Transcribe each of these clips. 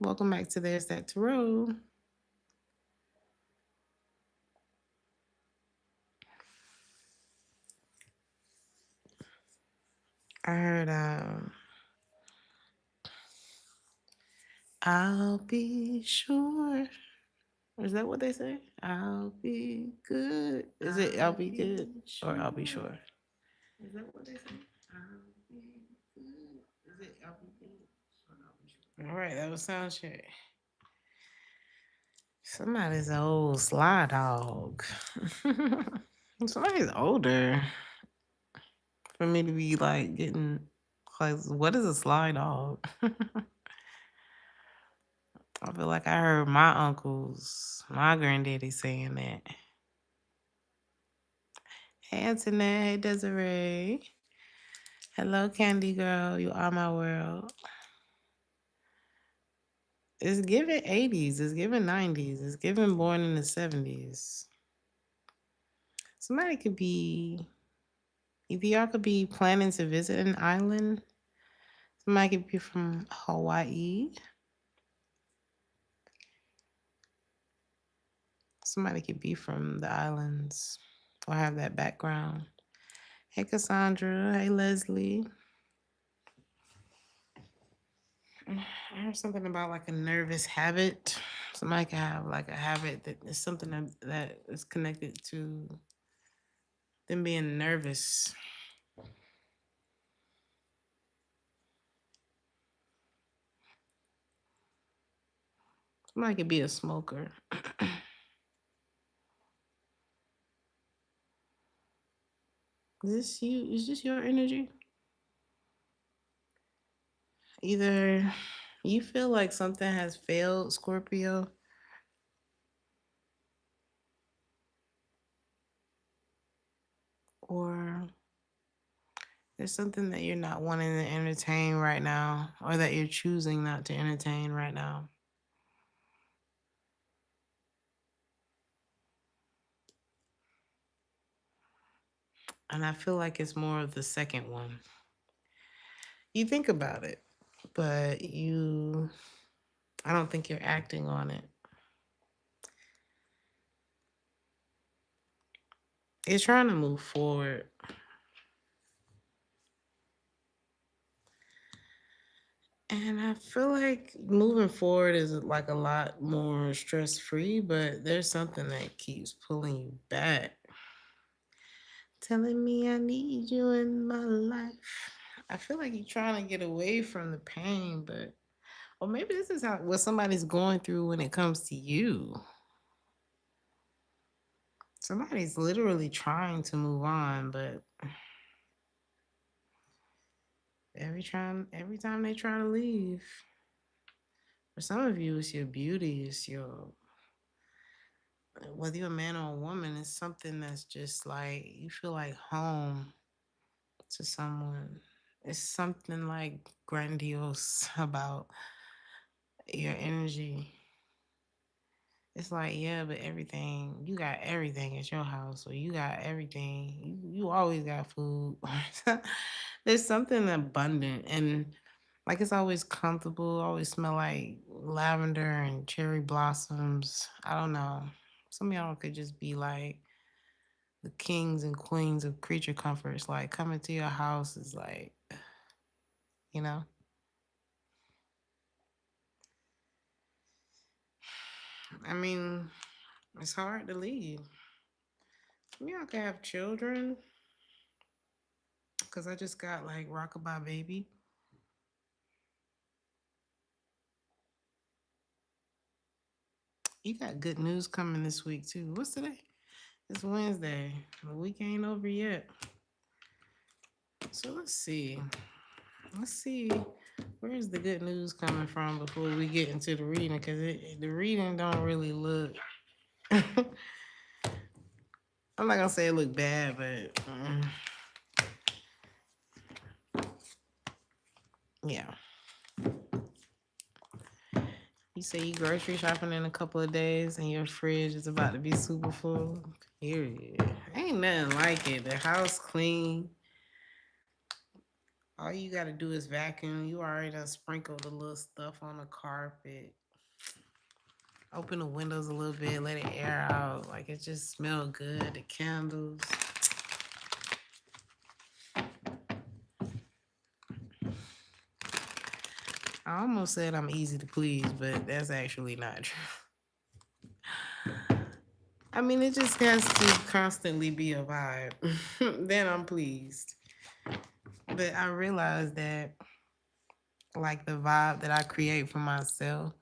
Welcome back to There's That Tarot. I heard I'll be sure. Is that what they say? I'll be good. Is it I'll be good or I'll be sure? Is that what they say? I'll be good. Is it I'll be good or I'll be sure? All right, that was sound check. Somebody's an old sly dog. Somebody's older for me to be like getting like, what is a sly dog? I feel like I heard my uncles, my granddaddy saying that. Hey, Antoinette. Hey, Desiree. Hello, Candy Girl. You are my world. It's given 80s. It's given 90s. It's given born in the 70s. Somebody could be, either y'all could be planning to visit an island. Somebody could be from Hawaii. Somebody could be from the islands or have that background. Hey, Cassandra. Hey, Leslie. I heard something about like a nervous habit. Somebody can have like a habit that is something that is connected to them being nervous. Somebody could be a smoker. Is this you? Is this your energy? Either you feel like something has failed, Scorpio, or there's something that you're not wanting to entertain right now, or that you're choosing not to entertain right now. And I feel like it's more of the second one. You think about it, but I don't think you're acting on it. You're trying to move forward. And I feel like moving forward is like a lot more stress free, but there's something that keeps pulling you back, telling me I need you in my life. I feel like you're trying to get away from the pain, but or maybe this is how what somebody's going through when it comes to you. Somebody's literally trying to move on, but every time they try to leave, for some of you, it's your beauty, it's your whether you're a man or a woman, it's something that's just like you feel like home to someone. It's something like grandiose about your energy. It's like, yeah, but everything, you got everything at your house, or you got everything. You always got food. There's something abundant and like it's always comfortable, always smell like lavender and cherry blossoms. I don't know. Some of y'all could just be like the kings and queens of creature comforts. Like coming to your house is like, you know. I mean, it's hard to leave. Some of y'all can have children. Cause I just got like Rockabye Baby. You got good news coming this week too. What's today? It's Wednesday. The week ain't over yet. So let's see. Let's see. Where's the good news coming from before we get into the reading? Cause the reading don't really look. I'm not gonna say it look bad, but yeah. You say you grocery shopping in a couple of days and your fridge is about to be super full. Period. Ain't nothing like it. The house clean. All you gotta do is vacuum. You already done sprinkled the little stuff on the carpet. Open the windows a little bit, let it air out. Like it just smell good. The candles. I almost said I'm easy to please, but that's actually not true. I mean, it just has to constantly be a vibe. Then I'm pleased. But I realized that, like, the vibe that I create for myself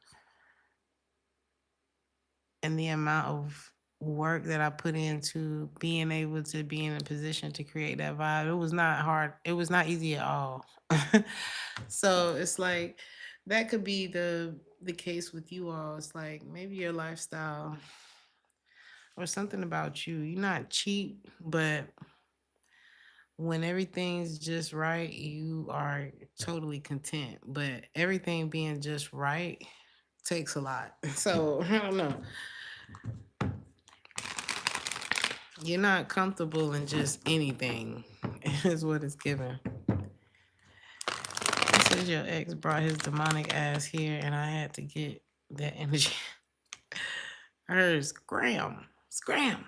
and the amount of work that I put into being able to be in a position to create that vibe, it was not hard. It was not easy at all. So it's like that could be the case with you all. It's like maybe your lifestyle or something about you. You're not cheap, but when everything's just right, you are totally content. But everything being just right takes a lot. So I don't know. You're not comfortable in just anything, is what it's given. It says your ex brought his demonic ass here, and I had to get that energy. I heard scram, scram.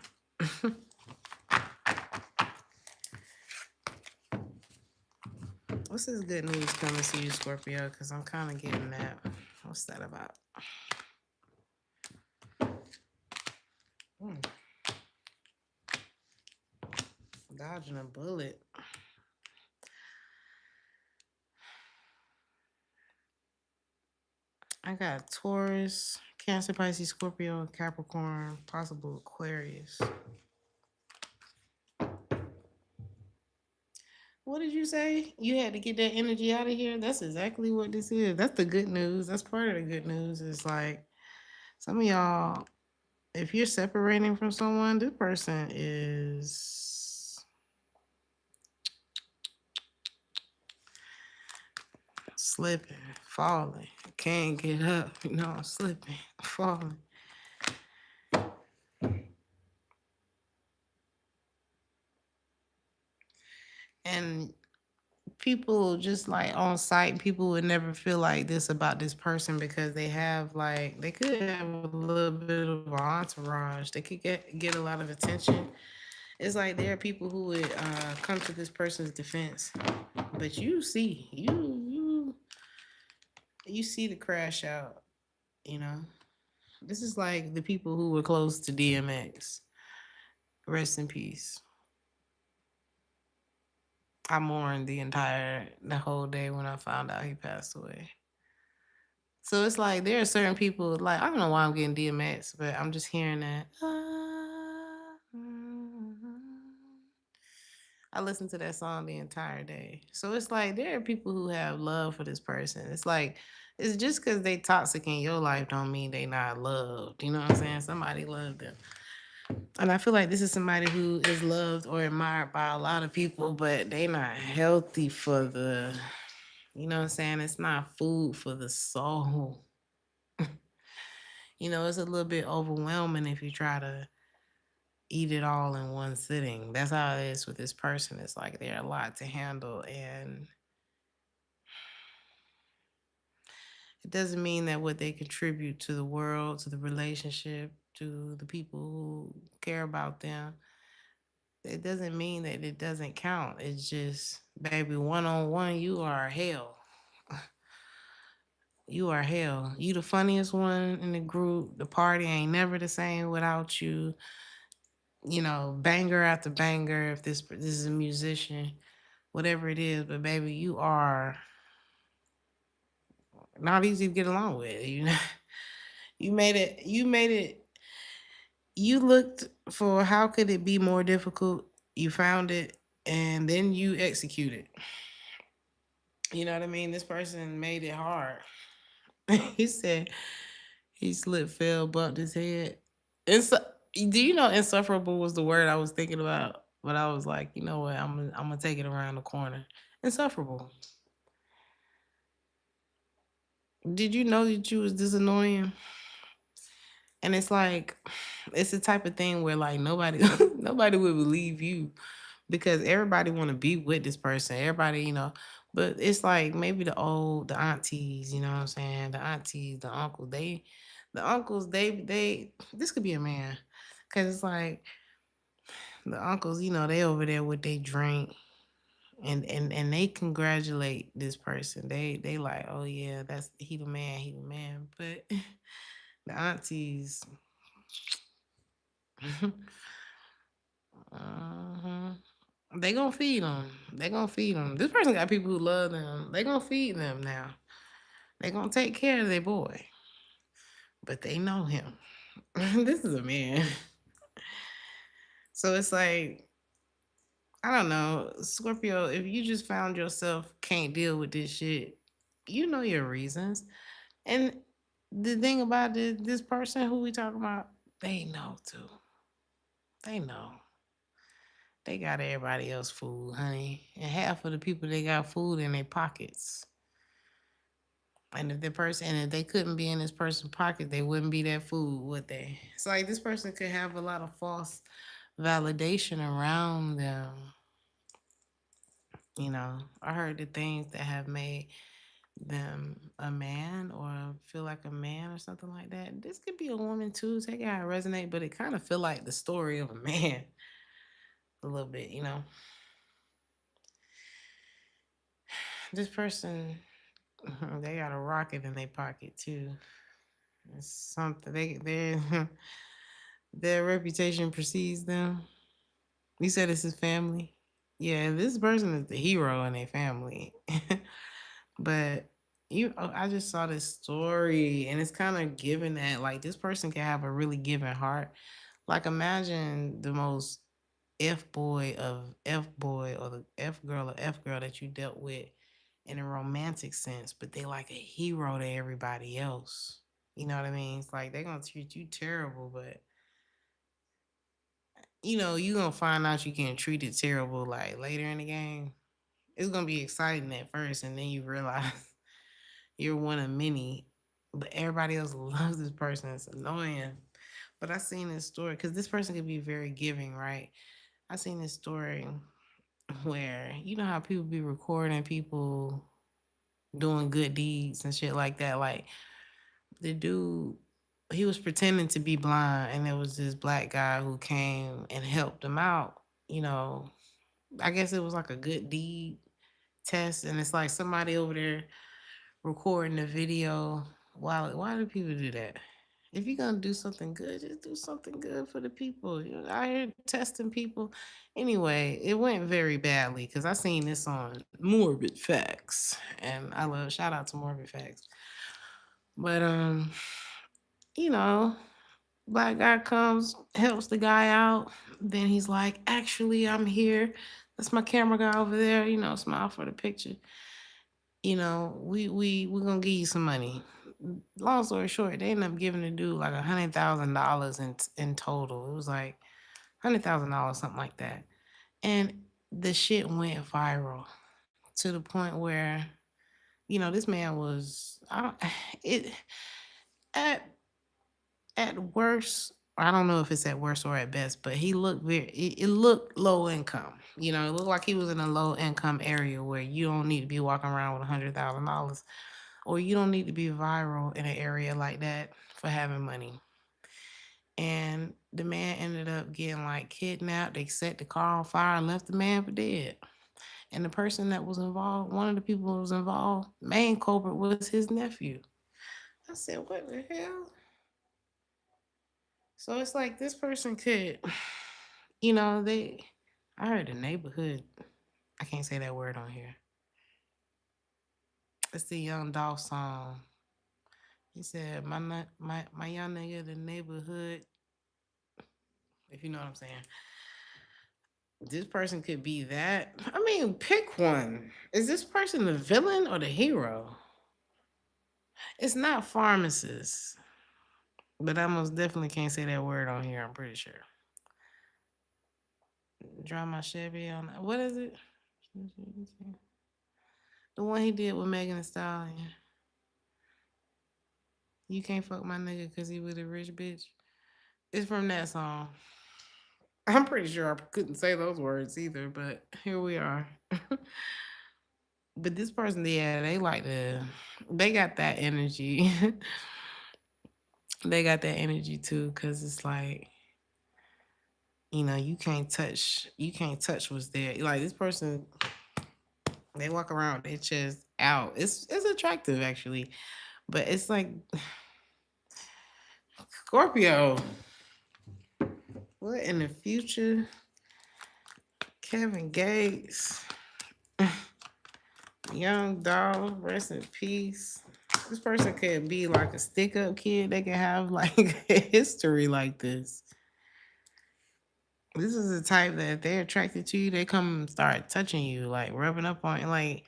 What's this good news coming to you, Scorpio? Because I'm kind of getting that. What's that about? Hmm. Dodging a bullet. I got Taurus, Cancer, Pisces, Scorpio, Capricorn, possible Aquarius. What did you say? You had to get that energy out of here? That's exactly what this is. That's the good news. That's part of the good news. It's like some of y'all, if you're separating from someone, this person is slipping, falling, can't get up, slipping, falling. And people just like on site, people would never feel like this about this person because they could have a little bit of entourage. They could get a lot of attention. It's like there are people who would come to this person's defense, but you see the crash out. You know, this is like the people who were close to DMX. Rest in peace. I mourned the whole day when I found out he passed away. So it's like there are certain people like I don't know why I'm getting DMX, but I'm just hearing that. I listened to that song the entire day. So it's like there are people who have love for this person. It's like it's just because they toxic in your life don't mean they not loved. You know what I'm saying? Somebody loved them. And I feel like this is somebody who is loved or admired by a lot of people, but they not healthy for you know what I'm saying? It's not food for the soul. It's a little bit overwhelming if you try to eat it all in one sitting. That's how it is with this person. It's like they're a lot to handle. And it doesn't mean that what they contribute to the world, to the relationship, to the people who care about them, it doesn't mean that it doesn't count. It's just, baby, one on one, you are hell. You are hell. You the funniest one in the group. The party ain't never the same without you. Banger after banger. If this is a musician, whatever it is, but baby, you are not easy to get along with. You made it. You made it. You looked for how could it be more difficult. You found it, and then you executed. You know what I mean? This person made it hard. He said he slipped, fell, bumped his head. It's do you know insufferable was the word I was thinking about, but I was like, you know what? I'm gonna take it around the corner. Insufferable. Did you know that you was this annoying? And it's like it's the type of thing where like nobody nobody would believe you because everybody want to be with this person. Everybody, But it's like maybe the aunties, you know what I'm saying? The aunties, the uncles, the uncles, this could be a man. Cause it's like the uncles, they over there with they drink and they congratulate this person. They like, oh yeah, that's he the man. But the aunties, uh they gonna feed them. They gonna feed them. This person got people who love them. They gonna feed them now. They gonna take care of their boy, but they know him. This is a man. So it's like, I don't know, Scorpio, if you just found yourself can't deal with this shit, you know your reasons. And the thing about this person who we talking about, they know too. They know. They got everybody else food, honey. And half of the people they got food in their pockets. And if they couldn't be in this person's pocket, they wouldn't be that food, would they? It's like this person could have a lot of false validation around them. I heard the things that have made them a man or feel like a man or something like that. This could be a woman too. Take it how it resonate, but it kind of feel like the story of a man a little bit. This person, they got a rocket in their pocket too. It's something they their reputation precedes them. You said it's his family. Yeah, this person is the hero in their family. But I just saw this story, and it's kind of giving that like this person can have a really giving heart. Like imagine the most F boy or the F girl that you dealt with in a romantic sense, but they like a hero to everybody else. You know what I mean? It's like they're gonna treat you terrible, but you gonna find out you getting treated terrible like later in the game. It's gonna be exciting at first, and then you realize you're one of many, but everybody else loves this person. It's annoying. But I seen this story because this person could be very giving, right? I seen this story where you know how people be recording people doing good deeds and shit like that. Like the dude, he was pretending to be blind, and there was this black guy who came and helped him out. You know, I guess it was like a good deed test, and it's like somebody over there recording the video. Why do people do that? If you're gonna do something good, just do something good for the people. I here testing people. Anyway, it went very badly because I seen this on Morbid Facts, and I love shout out to Morbid Facts. But you know, black guy comes, helps the guy out. Then he's like, "Actually, I'm here. That's my camera guy over there. Smile for the picture. We're gonna give you some money." Long story short, they ended up giving the dude like $100,000 in total. It was like $100,000, something like that. And the shit went viral to the point where this man was I don't it at at worst. I don't know if it's at worst or at best, but he looked it looked low income. It looked like he was in a low income area where you don't need to be walking around with $100,000, or you don't need to be viral in an area like that for having money. And the man ended up getting like kidnapped. They set the car on fire and left the man for dead. And the person that was involved, one of the people who was involved, main culprit was his nephew. I said, what the hell? So it's like this person could, I heard the neighborhood. I can't say that word on here. It's the Young Dolph song. He said, my young nigga, the neighborhood, if you know what I'm saying. This person could be that. I mean, pick one. Is this person the villain or the hero? It's not pharmacist, but I most definitely can't say that word on here. I'm pretty sure. Drive my Chevy on. What is it? The one he did with Megan Thee Stallion. You can't fuck my nigga because he with a rich bitch. It's from that song. I'm pretty sure I couldn't say those words either, but here we are. But this person, yeah, they got that energy. They got that energy too, because it's like, you can't touch what's there. Like this person, they walk around with their chest out. It's attractive actually, but it's like Scorpio. What in the future? Kevin Gates, young dog, rest in peace. This person could be like a stick up kid. They can have like a history like this. This is the type that if they're attracted to you, they come and start touching you, like rubbing up on you. Like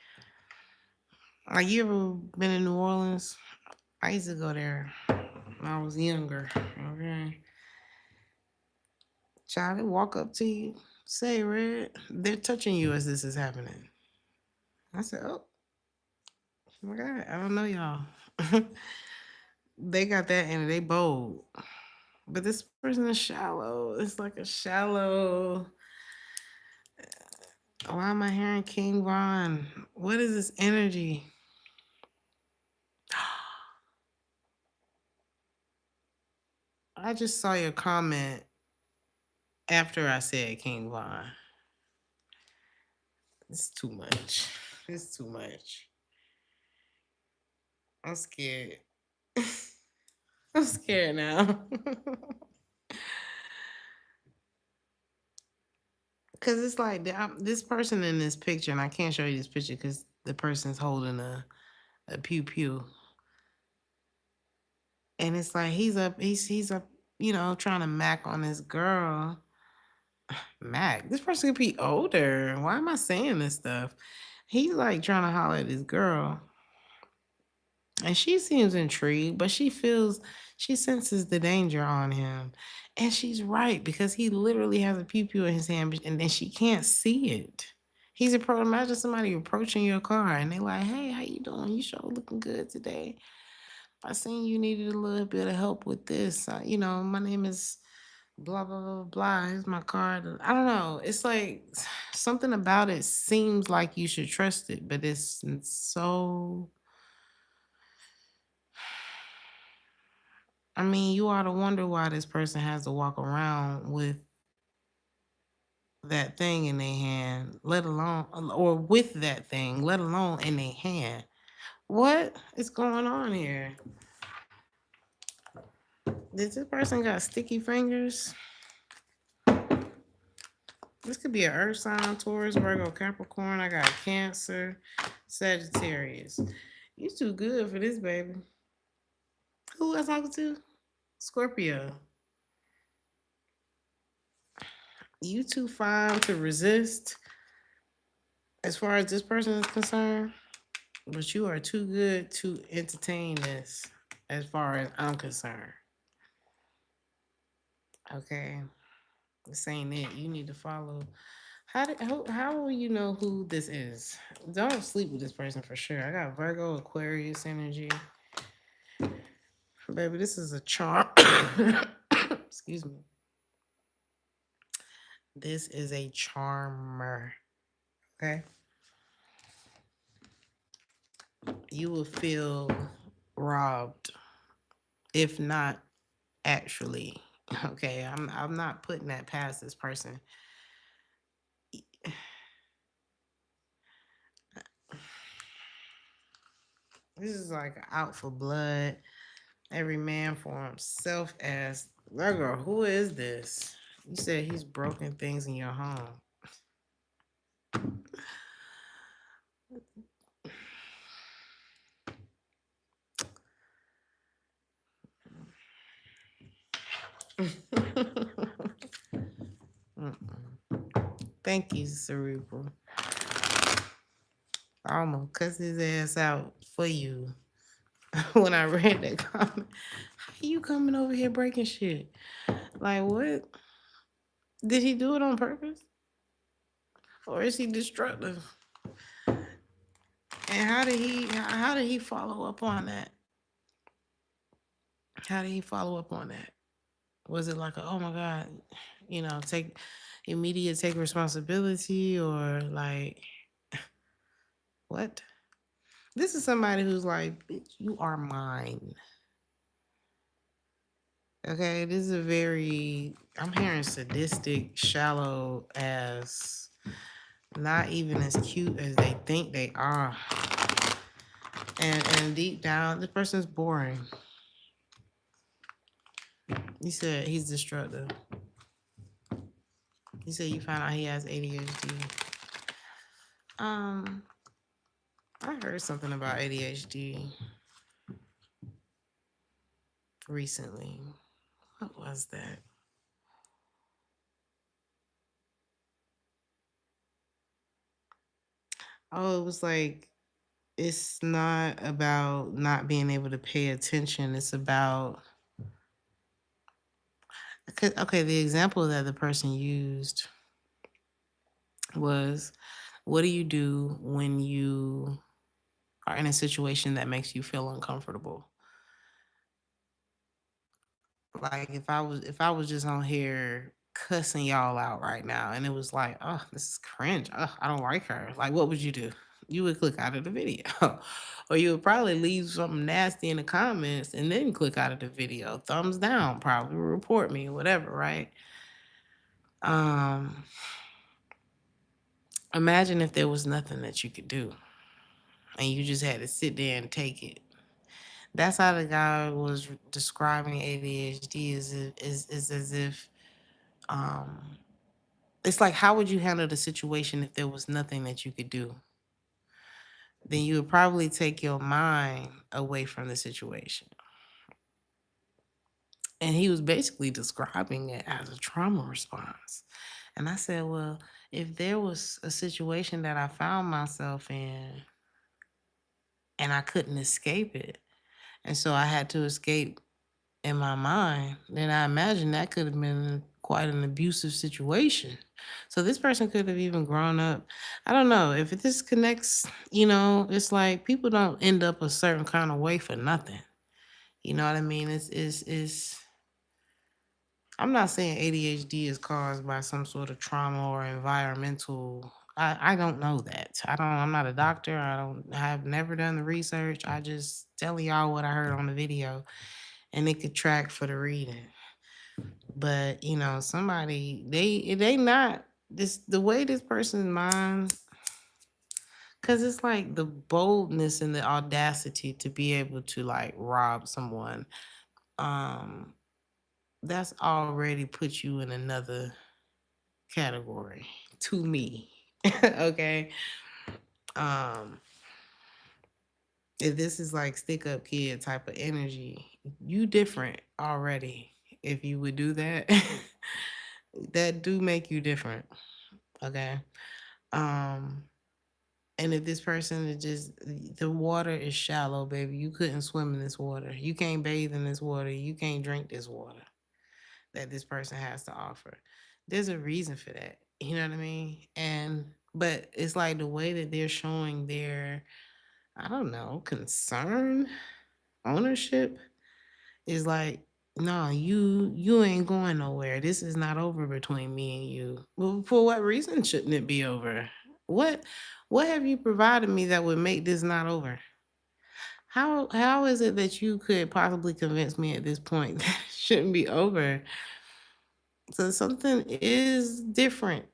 you ever been in New Orleans? I used to go there when I was younger. Okay. Child, they walk up to you, say red. They're touching you as this is happening. I said, oh my God, I don't know y'all. They got that and they bold. But this person is shallow. It's like a shallow. Why am I hearing King Von? What is this energy? I just saw your comment after I said King Von. It's too much. It's too much. I'm scared. I'm scared now. Cause it's like this person in this picture, and I can't show you this picture because the person's holding a pew pew, and it's like he's up, trying to mac on this girl. Mac, this person could be older. Why am I saying this stuff? He's like trying to holler at this girl, and she seems intrigued, but she senses the danger on him. And she's right because he literally has a pew pew in his hand, and then she can't see it. Imagine somebody approaching your car and they like, hey, how you doing? You sure looking good today. I seen you needed a little bit of help with this. My name is blah blah blah blah. Here's my card. I don't know. It's like something about it seems like you should trust it, but it's so. I mean, you ought to wonder why this person has to walk around with that thing in their hand, let alone, or with that thing, let alone in their hand. What is going on here? Did this person got sticky fingers? This could be an Earth sign, Taurus, Virgo, Capricorn. I got Cancer, Sagittarius. You too good for this, baby. Who else talking to? Scorpio. You too fine to resist as far as this person is concerned, but you are too good to entertain this as far as I'm concerned. Okay. This ain't it. You need to follow. How will you know who this is? Don't sleep with this person for sure. I got Virgo, Aquarius energy. Baby, this is a charm. Excuse me. This is a charmer. Okay. You will feel robbed if not actually. Okay. I'm not putting that past this person. This is like out for blood. Every man for himself as Virgo. Who is this? You said he's broken things in your home. Thank you, Cerebral. I almost cussed his ass out for you when I read that comment. How you coming over here breaking shit? Like what? Did he do it on purpose? Or is he destructive? And how did he follow up on that? How did he follow up on that? Was it like oh my God, take responsibility or like What? This is somebody who's like, bitch, you are mine. Okay, this is a very, I'm hearing sadistic, shallow as, not even as cute as they think they are. And deep down, this person's boring. You said he's destructive. You said you found out he has ADHD. Um, I heard something about ADHD recently. What was that? Oh, it was like, it's not about not being able to pay attention. It's about, okay, the example that the person used was, what do you do when you are in a situation that makes you feel uncomfortable? Like if I was just on here cussing y'all out right now and it was like, oh, this is cringe. Oh, I don't like her. Like, what would you do? You would click out of the video. Or you would probably leave something nasty in the comments and then click out of the video. Thumbs down, probably report me, whatever, right? Um Imagine if there was nothing that you could do and you just had to sit there and take it. That's how the guy was describing ADHD, is as if, um it's like, how would you handle the situation if there was nothing that you could do? Then you would probably take your mind away from the situation. And he was basically describing it as a trauma response. And I said, well, if there was a situation that I found myself in and I couldn't escape it, and so I had to escape in my mind, then I imagine that could have been quite an abusive situation. So this person could have even grown up. I don't know if this connects, it's like people don't end up a certain kind of way for nothing. You know what I mean? It's I'm not saying ADHD is caused by some sort of trauma or environmental. I don't know that. I'm not a doctor. I have never done the research. I just telling y'all what I heard on the video, and it could track for the reading. But somebody, they not this the way this person's mind, because it's like the boldness and the audacity to be able to like rob someone. Um, that's already put you in another category to me. Okay. Um, if this is like stick up kid type of energy, you different already. If you would do that, that do make you different. Okay. Um, and if this person is just, the water is shallow, baby. You couldn't swim in this water. You can't bathe in this water. You can't drink this water that this person has to offer. There's a reason for that. You know what I mean? But it's like the way that they're showing their, I don't know, concern, ownership is like, no, you ain't going nowhere. This is not over between me and you. Well, for what reason shouldn't it be over? What what have you provided me that would make this not over? How is it that you could possibly convince me at this point that it shouldn't be over? So something is different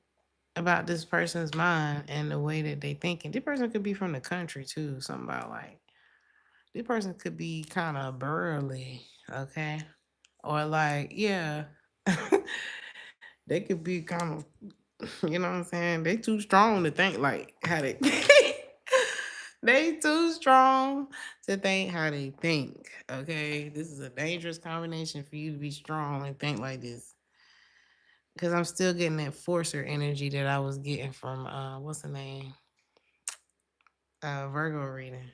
about this person's mind and the way that they think. And this person could be from the country too. Something about like, this person could be kind of burly, okay? Or like, yeah, they could be kind of, you know what I'm saying? They too strong to think like how they they too strong to think how they think. Okay. This is a dangerous combination for you to be strong and think like this. Cause I'm still getting that forcer energy that I was getting from what's the name? Virgo reading.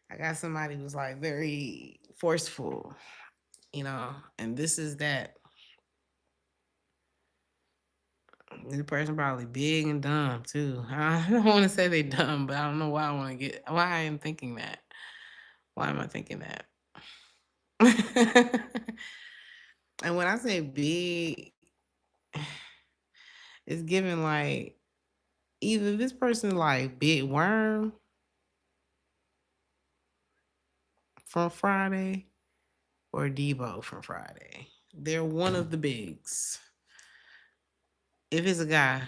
I got somebody who's like very forceful, and this is that. This person probably big and dumb too. I don't want to say they dumb, but I don't know why I am thinking that. Why am I thinking that? And when I say big, it's given like Either this person like Big Worm from Friday or Debo from Friday. They're one of the bigs. If it's a guy,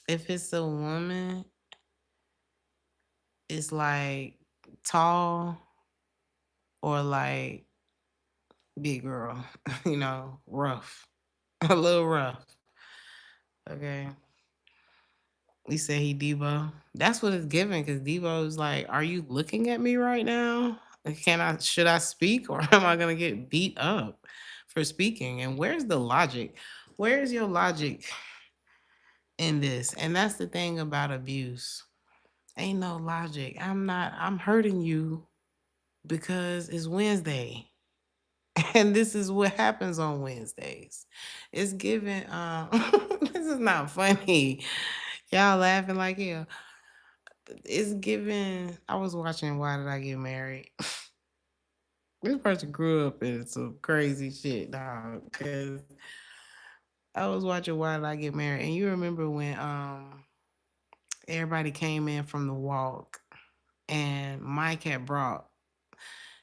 if it's a woman, it's like tall or like big girl, rough, a little rough. Okay. We said he Debo. That's what it's giving because Debo's like, are you looking at me right now? Should I speak or am I gonna get beat up for speaking? And where's the logic? Where's your logic in this? And that's the thing about abuse. Ain't no logic. I'm hurting you because it's Wednesday. And this is what happens on Wednesdays. It's given this is not funny. Y'all laughing like hell. It's given. I was watching Why Did I Get Married? This person grew up in some crazy shit, dog. Cause I was watching Why Did I Get Married? And you remember when everybody came in from the walk and Mike had brought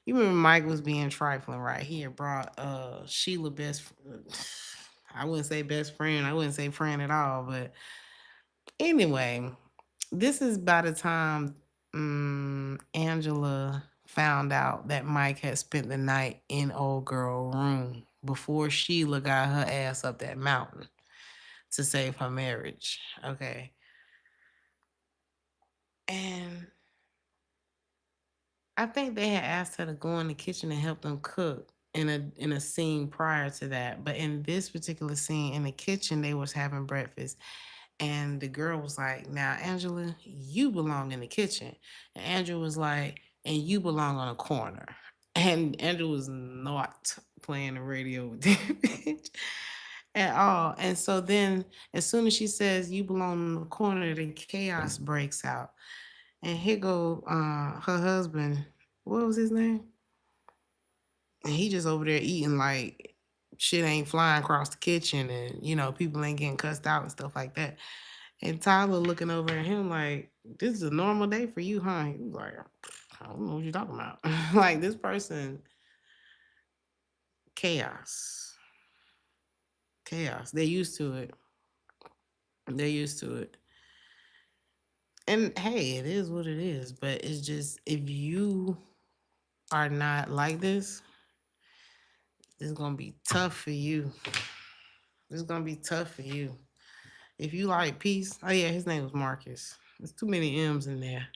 you remember Mike was being trifling, right? He had brought Sheila I wouldn't say best friend, I wouldn't say friend at all, but anyway, this is by the time Angela found out that Mike had spent the night in old girl room before Sheila got her ass up that mountain to save her marriage. Okay. And I think they had asked her to go in the kitchen and help them cook in a scene prior to that. But in this particular scene in the kitchen, they was having breakfast. And the girl was like, now, Angela, you belong in the kitchen. And Angela was like, and you belong on a corner. And Angela was not playing the radio with that bitch at all. And so then, as soon as she says, you belong in the corner, then chaos breaks out. And here go her husband, what was his name? And he just over there eating like shit ain't flying across the kitchen and, people ain't getting cussed out and stuff like that. And Tyler looking over at him like, this is a normal day for you, huh? He was like, I don't know what you're talking about. Like this person, chaos. Chaos. They're used to it. They're used to it. And hey, it is what it is. But it's just if you are not like this, it's gonna be tough for you. It's gonna be tough for you. If you like peace, oh yeah, his name was Marcus. There's too many M's in there.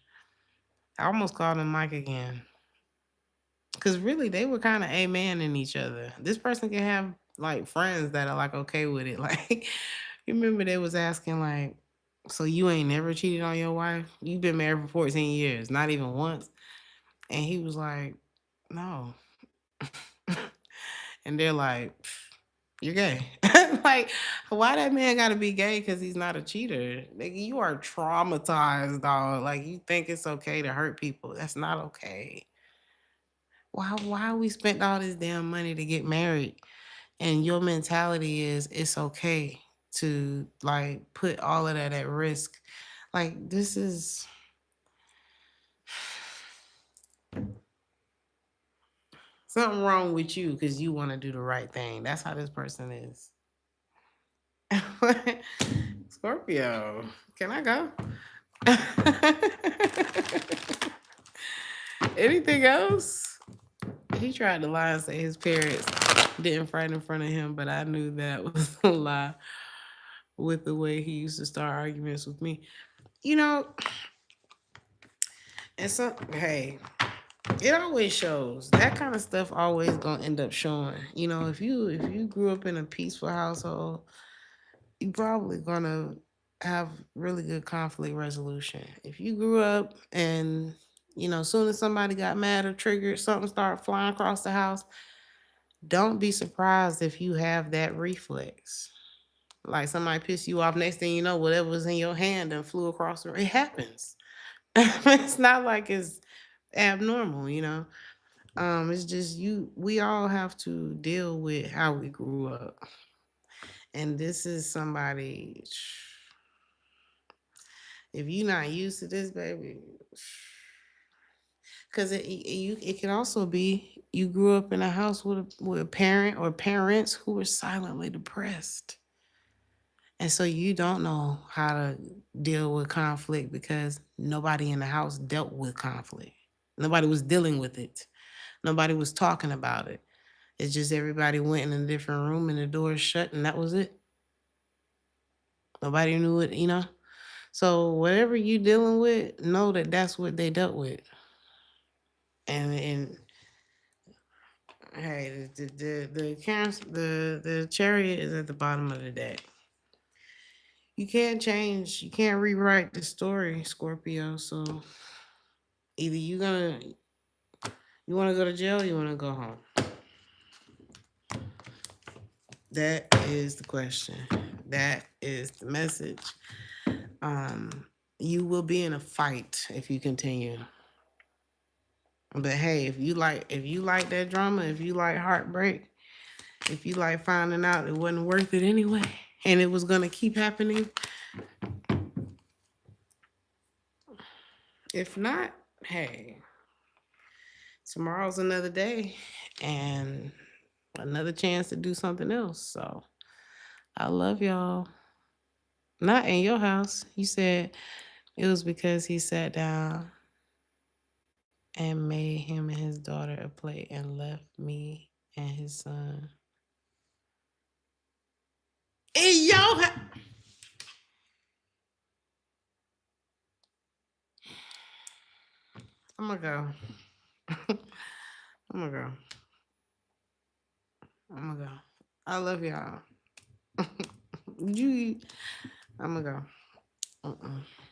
I almost called him Mike again. Cause really they were kind of amen in each other. This person can have like friends that are like okay with it. Like you remember they was asking like, so you ain't never cheated on your wife? You've been married for 14 years, not even once. And he was like, no. And they're like, you're gay. Like, why that man gotta be gay because he's not a cheater? Like, you are traumatized, dog. Like, you think it's okay to hurt people. That's not okay. Why we spent all this damn money to get married? And your mentality is it's okay to like put all of that at risk. Like, this is something wrong with you because you want to do the right thing. That's how this person is. Scorpio, can I go? Anything else? He tried to lie and say his parents didn't fight in front of him, but I knew that was a lie with the way he used to start arguments with me. You know, and so hey, it always shows. That kind of stuff always gonna end up showing. If you grew up in a peaceful household, you probably gonna have really good conflict resolution. If you grew up and as soon as somebody got mad or triggered, something started flying across the house, don't be surprised if you have that reflex. Like somebody pissed you off, next thing you know, whatever was in your hand and flew across the room. It happens. It's not like it's abnormal. It's just we all have to deal with how we grew up. And this is somebody If you're not used to this, baby, because it can also be you grew up in a house with a parent or parents who were silently depressed, and so you don't know how to deal with conflict because nobody in the house dealt with conflict. Nobody was dealing with it. Nobody was talking about it. It's just everybody went in a different room and the door shut, and that was it. Nobody knew it, you know. So whatever you dealing with, know that that's what they dealt with. And hey, the chariot is at the bottom of the deck. You can't rewrite the story, Scorpio. So either you want to go to jail, or you want to go home. That is the question. That is the message. Um, you will be in a fight if you continue. But hey, if you like that drama, if you like heartbreak, if you like finding out it wasn't worth it anyway, and it was gonna keep happening, if not, hey, tomorrow's another day and another chance to do something else. So I love y'all. Not in your house. You said it was because he sat down and made him and his daughter a plate and left me and his son. In your house. I'm gonna go. I'm gonna go. I'm gonna go. I love y'all. you. I'm gonna go. Uh-uh.